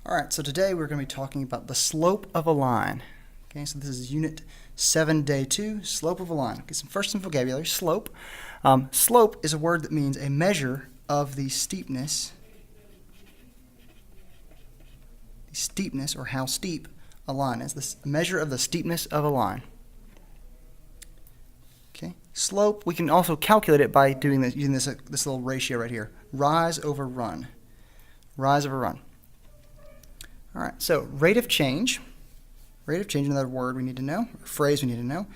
Alright, so today we're going to be talking about the slope of a line. Okay, so this is Unit 7, Day 2, slope of a line. Okay, so first some vocabulary, slope. Slope is a word that means a measure of the steepness or how steep a line is. This measure of the steepness of a line. Okay, slope, we can also calculate it by doing this, using this little ratio right here. Rise over run. Rise over run. All right, so rate of change, another word we need to know, or phrase we need to know,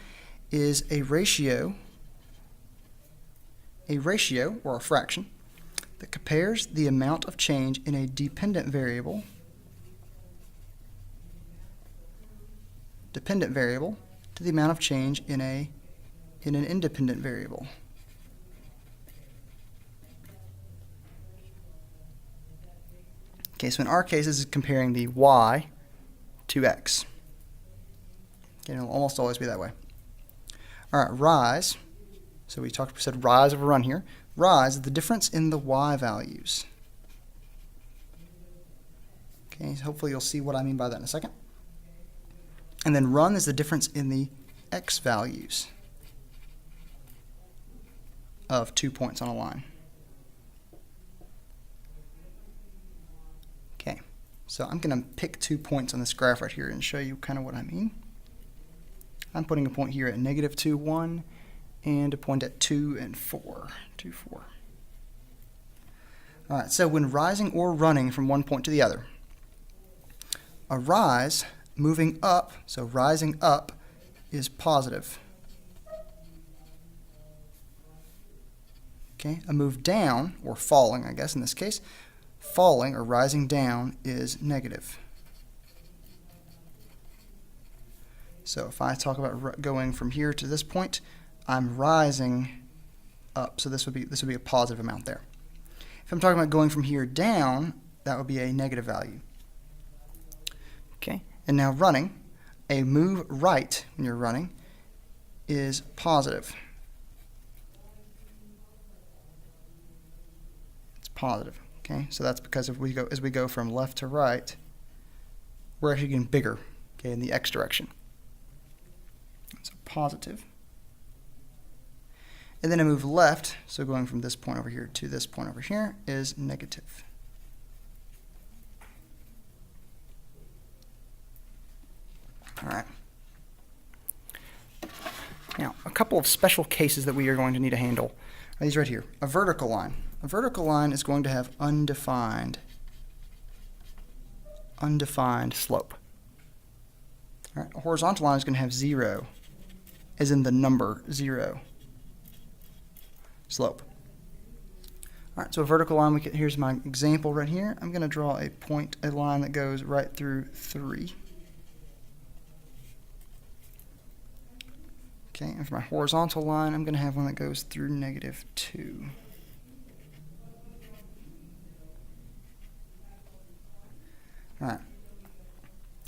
is a ratio or a fraction that compares the amount of change in a dependent variable to the amount of change in an independent variable. Okay, so in our case, this is comparing the y to x. Okay, it'll almost always be that way. All right, rise. So we said rise over run here. Rise is the difference in the y values. Okay, so hopefully you'll see what I mean by that in a second. And then run is the difference in the x values of 2 points on a line. Okay, so I'm going to pick 2 points on this graph right here and show you kind of what I mean. I'm putting a point here at -2, 1, and a point at 2 and 4. 2, 4. All right, so when rising or running from one point to the other, a rise moving up, so rising up, is positive. Okay, a move down, or falling, I guess in this case, falling or rising down is negative. So if I talk about going from here to this point, I'm rising up. So this would be a positive amount there. If I'm talking about going from here down, that would be a negative value. Okay, and now running, a move right when you're running is positive. It's positive. Okay, so that's because as we go from left to right, we're actually getting bigger, okay, in the x direction. So positive. And then a move left, so going from this point over here to this point over here, is negative. All right. Now, a couple of special cases that we are going to need to handle are these right here. A vertical line. A vertical line is going to have undefined slope. All right. A horizontal line is going to have 0, as in the number 0 slope. All right, so a vertical line, here's my example right here. I'm going to draw a line that goes right through 3. Okay, and for my horizontal line, I'm going to have one that goes through -2. All right.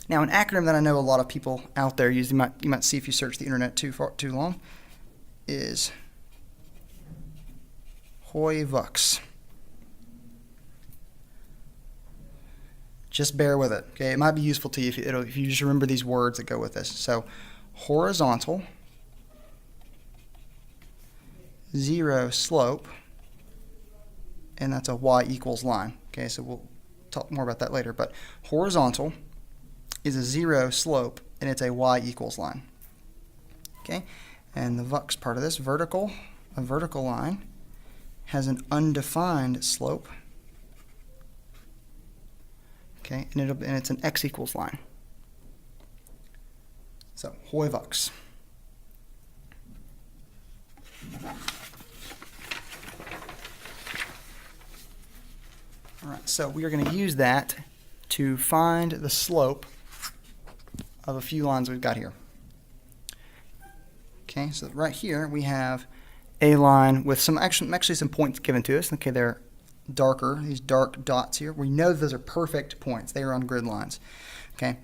Now, an acronym that I know a lot of people out there use, you might see if you search the internet too long, is HOI-VUX. Just bear with it. Okay, it might be useful to you if you just remember these words that go with this. So, horizontal, 0 slope, and that's a y equals line. Okay, so we'll talk more about that later. But horizontal is a 0 slope, and it's a y equals line. Okay, and the VUX part of this, a vertical line, has an undefined slope. Okay, and it's an x equals line. So HOI-VUX. All right, so we are going to use that to find the slope of a few lines we've got here. Okay, so right here we have a line with actually some points given to us. Okay, they're darker, these dark dots here. We know those are perfect points. They are on grid lines. Okay,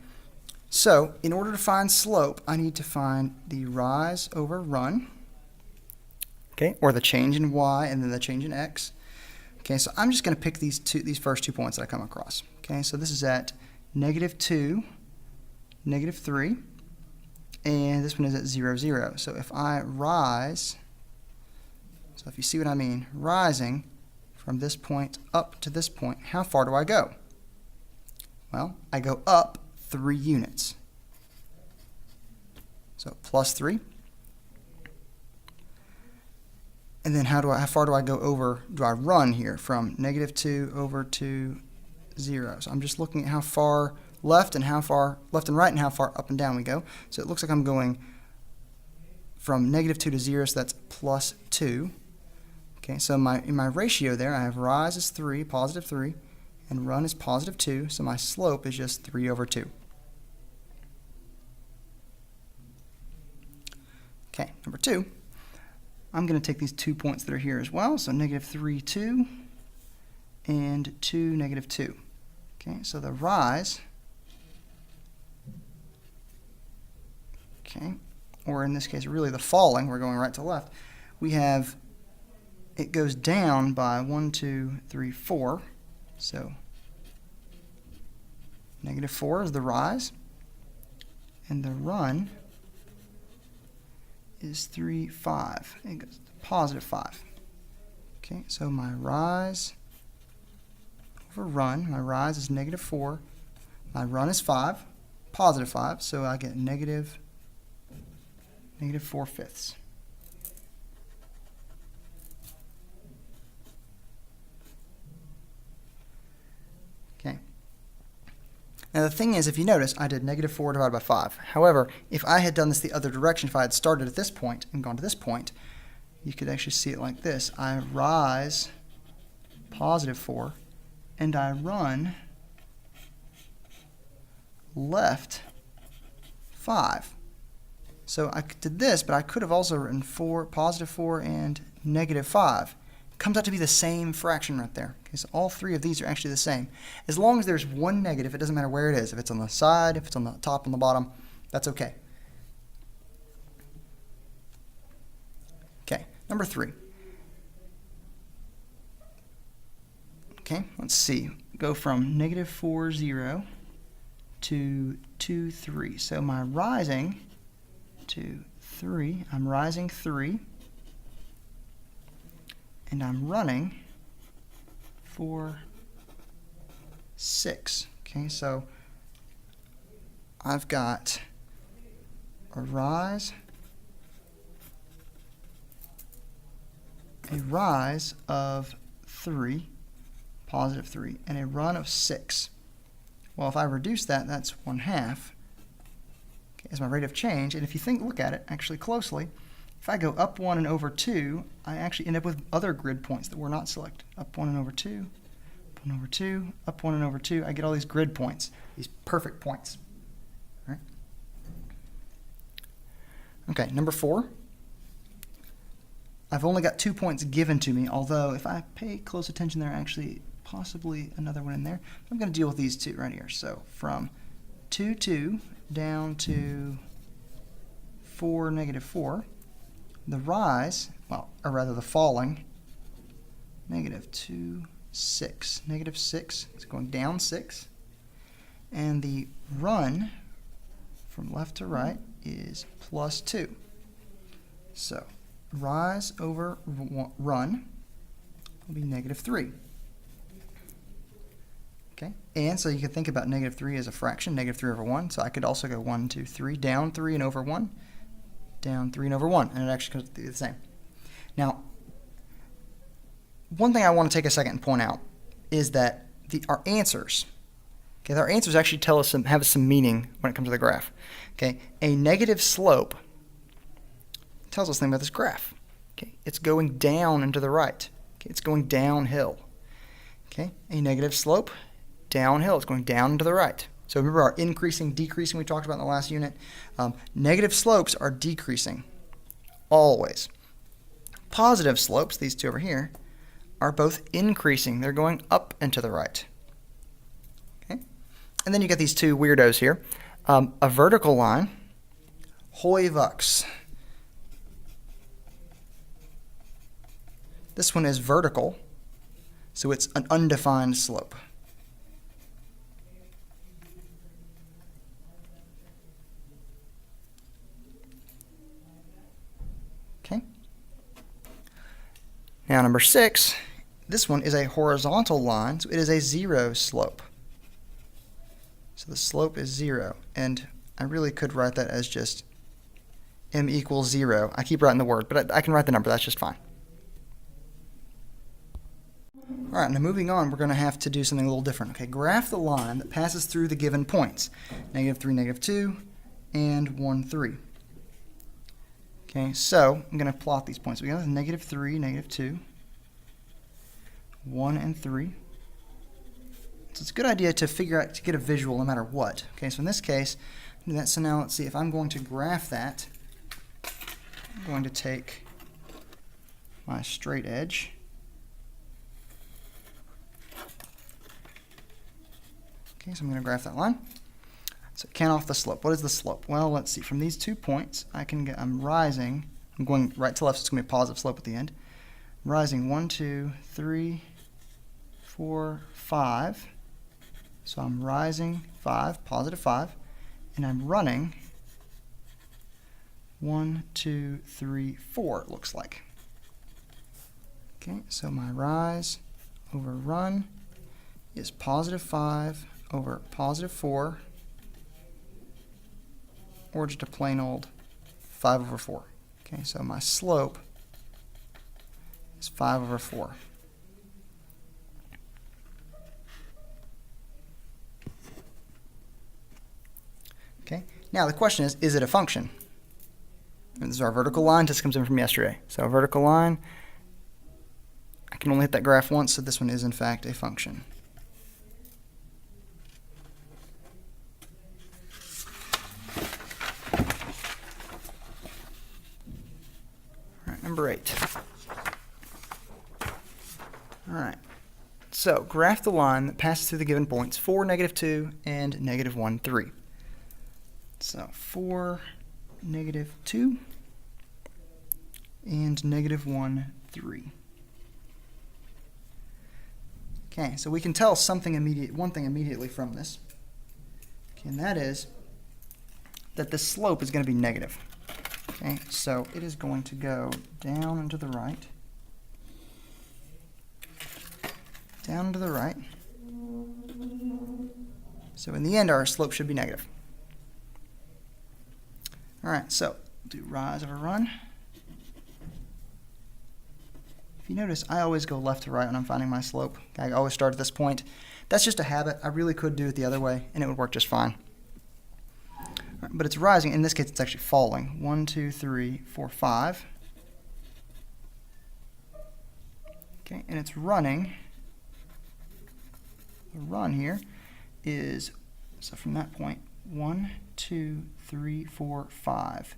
so in order to find slope, I need to find the rise over run, okay, or the change in y and then the change in x. Okay, so I'm just going to pick these first 2 points that I come across. Okay, so this is at -2, -3, and this one is at 0, 0. So if I rise, so if you see what I mean, rising from this point up to this point, how far do I go? Well, I go up 3 units. So +3. And then how far do I go over, do I run here from -2 over to 0? So I'm just looking at how far left and right and how far up and down we go. So it looks like I'm going from -2 to 0, so that's +2. Okay, so in my ratio there, I have rise is 3, +3, and run is +2, so my slope is just 3 over 2. Okay, number 2. I'm going to take these 2 points that are here as well, so -3, 2, and 2, -2. Okay, so the rise, okay, or in this case really the falling, we're going right to left, we have, it goes down by 1, 2, 3, 4, so -4 is the rise, and the run is 3, 5. It goes to +5. Okay, so my rise over run, my rise is -4, my run is 5, +5, so I get -4/5. Okay. Now the thing is, if you notice, I did -4 divided by 5. However, if I had done this the other direction, if I had started at this point and gone to this point, you could actually see it like this. I rise +4, and I run left 5. So I did this, but I could have also written +4 and -5. It comes out to be the same fraction right there. Okay, so all 3 of these are actually the same. As long as there's one negative, it doesn't matter where it is. If it's on the side, if it's on the top, on the bottom, that's okay. Okay, number 3. Okay, let's see. Go from -4, 0 to 2, 3. So my rising to 3, I'm rising 3, and I'm running 4, 6. Okay, so I've got a rise of 3, +3, and a run of 6. Well, if I reduce that, that's 1/2. Okay, as my rate of change. And if you look at it actually closely, if I go up 1 and over 2, I actually end up with other grid points that were not selected. Up 1 and over 2, up 1 over 2, up 1 and over 2. I get all these grid points, these perfect points. All right. Okay, number 4. I've only got 2 points given to me, although if I pay close attention, there are actually possibly another one in there. I'm going to deal with these 2 right here. So from 2, 2 down to 4, -4. The rise, well, or rather the falling, -2, 6. -6, it's going down 6. And the run from left to right is +2. So rise over run will be -3. Okay, and so you can think about -3 as a fraction, -3 over 1. So I could also go 1, 2, 3, down 3 and over 1, down 3 and over 1, and it actually comes to be the same. Now, one thing I want to take a second and point out is that our answers, okay, our answers actually have some meaning when it comes to the graph. Okay, a negative slope tells us something about this graph. Okay, it's going down and to the right. Okay, it's going downhill. Okay, a negative slope, downhill. It's going down and to the right. So remember our increasing, decreasing we talked about in the last unit. Negative slopes are decreasing, always. Positive slopes, these 2 over here, are both increasing. They're going up and to the right. Okay, and then you get these 2 weirdos here. A vertical line, hoi vux. This one is vertical, so it's an undefined slope. Now number 6, this one is a horizontal line, so it is a 0 slope. So the slope is 0, and I really could write that as just m equals 0. I keep writing the word, but I can write the number, that's just fine. Alright, now moving on, we're going to have to do something a little different. Okay, graph the line that passes through the given points. -3, -2, and 1, 3. Okay, so I'm going to plot these points. We got -3, -2, 1, and 3. So it's a good idea to figure out, to get a visual no matter what. Okay, so in this case, so now let's see, if I'm going to graph that, I'm going to take my straight edge. Okay, so I'm going to graph that line. So count off the slope. What is the slope? Well, let's see. From these 2 points, I'm rising. I'm going right to left, so it's going to be a positive slope at the end. I'm rising 1, 2, 3, 4, 5. So I'm rising 5, positive 5, and I'm running 1, 2, 3, 4, it looks like. Okay, so my rise over run is positive 5 over positive 4, or just a plain old 5 over 4. Okay, so my slope is 5 over 4. Okay, now the question is it a function? And this is our vertical line, just comes in from yesterday. So a vertical line, I can only hit that graph once, so this one is in fact a function. Number 8. Alright, so graph the line that passes through the given points 4, -2, and -1, 3. So 4, -2, and -1, 3. Okay, so we can tell one thing immediately from this. Okay, and that is that the slope is going to be negative. Okay, so it is going to go down and to the right, down and to the right. So in the end, our slope should be negative. All right, so do rise over run. If you notice, I always go left to right when I'm finding my slope. I always start at this point. That's just a habit. I really could do it the other way, and it would work just fine. But it's rising. In this case, it's actually falling. 1, 2, 3, 4, 5. Okay, and it's running. The run here is, so from that point, 1, 2, 3, 4, 5.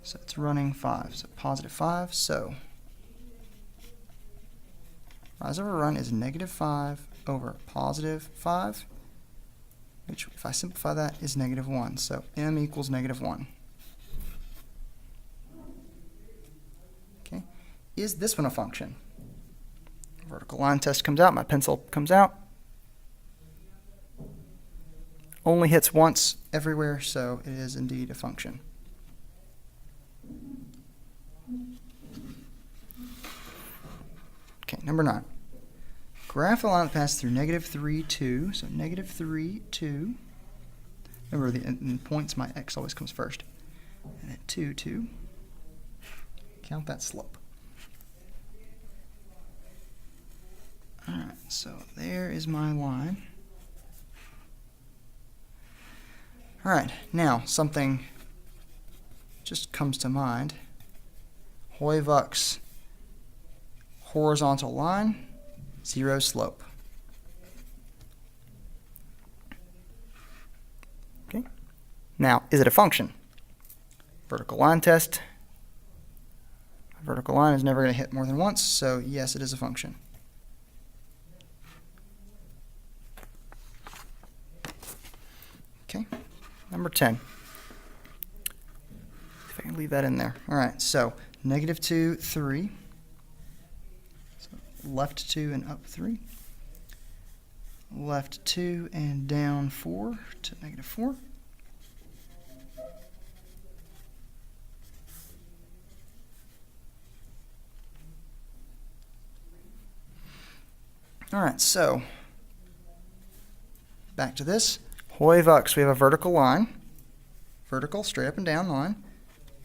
So it's running 5. So positive 5. So rise over run is -5 over positive 5. Which, if I simplify that, is -1. So m equals -1. Okay, is this one a function? Vertical line test comes out, my pencil comes out. Only hits once everywhere, so it is indeed a function. Okay, number 9. Graph the line that passes through -3, 2. So -3, 2. Remember, in points, my x always comes first. And then 2, 2. Count that slope. All right, so there is my line. All right, now something just comes to mind. Hoivuk's horizontal line, 0 slope. Okay. Now, is it a function? Vertical line test. A vertical line is never going to hit more than once, so yes, it is a function. Okay. Number 10. If I can leave that in there. All right, so -2, 3. So left 2 and up 3. Left 2 and down 4 to -4. All right, so back to this. Hoi vux, we have a vertical line. Vertical, straight up and down line.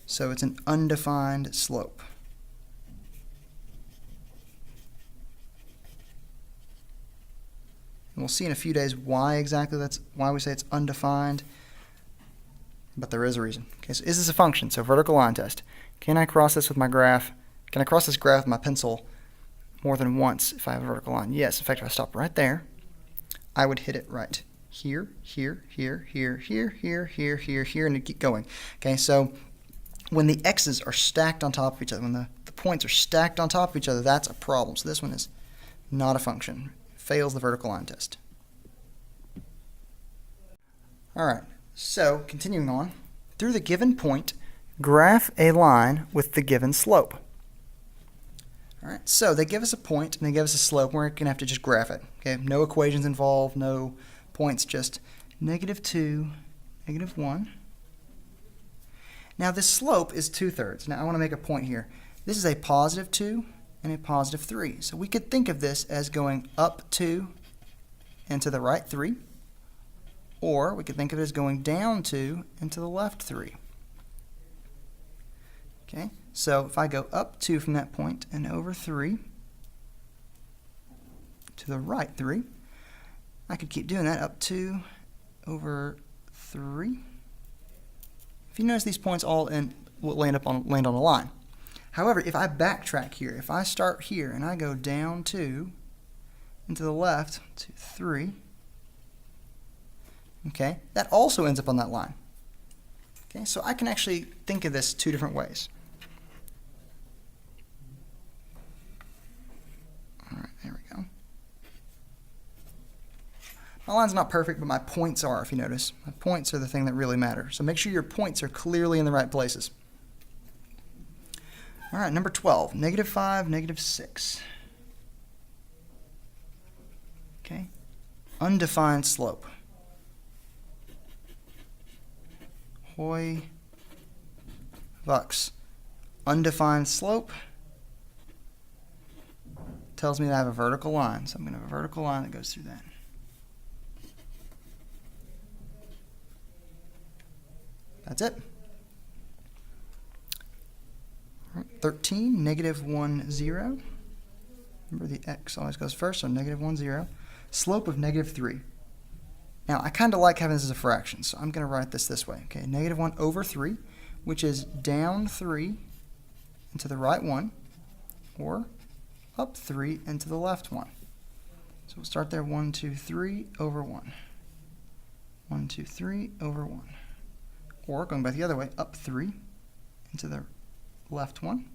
So it's an undefined slope. And we'll see in a few days why exactly why we say it's undefined. But there is a reason. Okay, so is this a function? So vertical line test. Can I cross this with my graph? Can I cross this graph with my pencil more than once if I have a vertical line? Yes. In fact, if I stop right there, I would hit it right here, here, here, here, here, here, here, here, here, and keep going. Okay, so when the x's are stacked on top of each other, when the points are stacked on top of each other, that's a problem. So this one is not a function. It fails the vertical line test. All right, so continuing on, through the given point, graph a line with the given slope. All right, so they give us a point and they give us a slope. We're going to have to just graph it. Okay, no equations involved, no points, just -2, -1. Now this slope is 2/3. Now I want to make a point here. This is a +2 and a +3. So we could think of this as going up 2 and to the right 3. Or we could think of it as going down 2 and to the left 3. Okay, so if I go up 2 from that point and over 3 to the right 3, I could keep doing that, up 2 over 3. If you notice, these points all will land on a line. However, if I backtrack here, if I start here and I go down 2 and to the left to 3, okay, that also ends up on that line. Okay, so I can actually think of this 2 different ways. All right, there we go. My line's not perfect, but my points are, if you notice. My points are the thing that really matter. So make sure your points are clearly in the right places. All right, number 12, -5, -6. Okay, undefined slope. Hoi vux. Undefined slope tells me that I have a vertical line. So I'm going to have a vertical line that goes through that. That's it. All right, 13, -1, 0. Remember the x always goes first, so -1, 0. Slope of -3. Now, I kind of like having this as a fraction, so I'm going to write this way. Okay, -1 over 3, which is down 3 and to the right 1, or up 3 and to the left 1. So we'll start there, 1, 2, 3 over 1. 1, 2, 3 over 1. Or, going back the other way, up 3 into the left 1,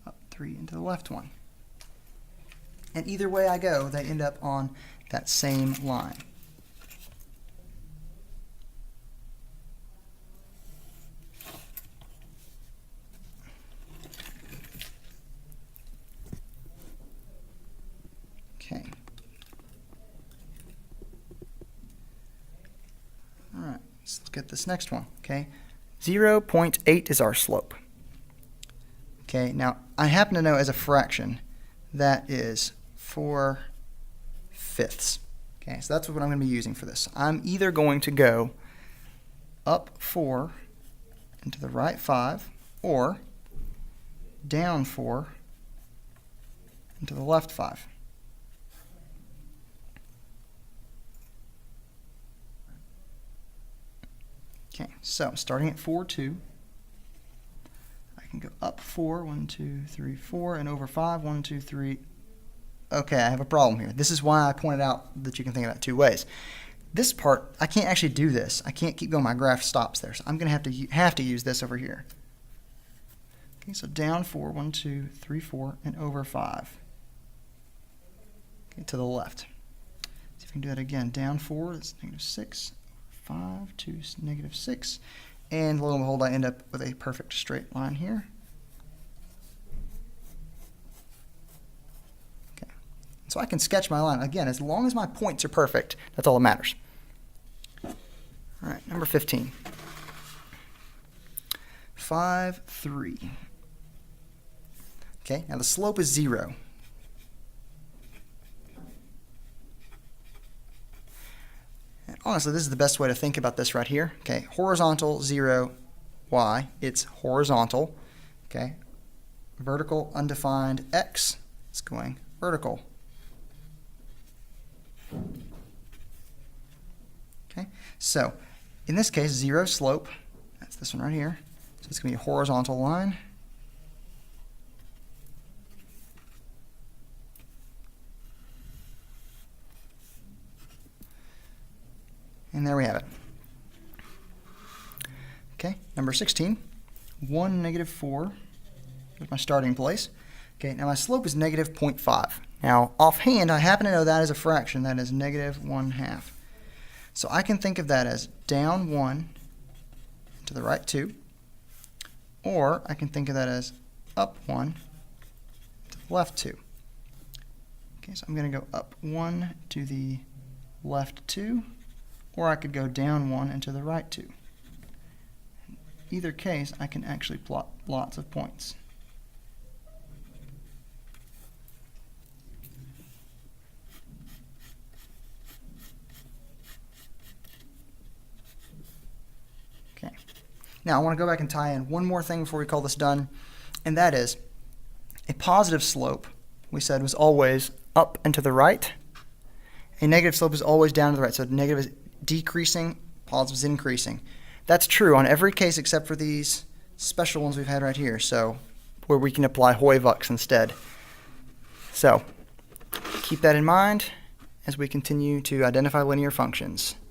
up 3 into the left 1. And either way I go, they end up on that same line. Okay. All right, let's look at this next one. Okay, 0.8 is our slope. Okay, now I happen to know as a fraction that is 4/5. Okay, so that's what I'm going to be using for this. I'm either going to go up 4 and to the right 5, or down 4 and to the left 5. Okay, so starting at 4, 2, I can go up 4, 1, 2, 3, 4, and over 5, 1, 2, 3. Okay, I have a problem here. This is why I pointed out that you can think of that 2 ways. This part, I can't actually do this. I can't keep going. My graph stops there, so I'm going to have to use this over here. Okay, so down 4, 1, 2, 3, 4, and over 5. Okay, to the left. See if we can do that again. Down 4, that's -6. 5 to -6, and lo and behold, I end up with a perfect straight line here. Okay, so I can sketch my line again as long as my points are perfect. That's all that matters. All right, number 15. 5, 3. Okay, now the slope is 0. honestly, this is the best way to think about this right here. Okay, horizontal 0, y, it's horizontal. Okay, vertical undefined x, it's going vertical. Okay, so in this case, 0 slope, that's this one right here. So it's going to be a horizontal line. And there we have it. Okay, number 16, 1, -4. There's my starting place. Okay, now my slope is -0.5. Now, offhand, I happen to know that is a fraction. That is -1/2. So I can think of that as down 1 to the right 2, or I can think of that as up 1 to the left 2. Okay, so I'm going to go up 1 to the left 2, or I could go down 1 and to the right 2. In either case, I can actually plot lots of points. Okay. Now I want to go back and tie in one more thing before we call this done, and that is a positive slope, we said, was always up and to the right. A negative slope is always down to the right. So negative is decreasing, positive is increasing. That's true on every case except for these special ones we've had right here, so where we can apply Hooy-Vux instead. So keep that in mind as we continue to identify linear functions.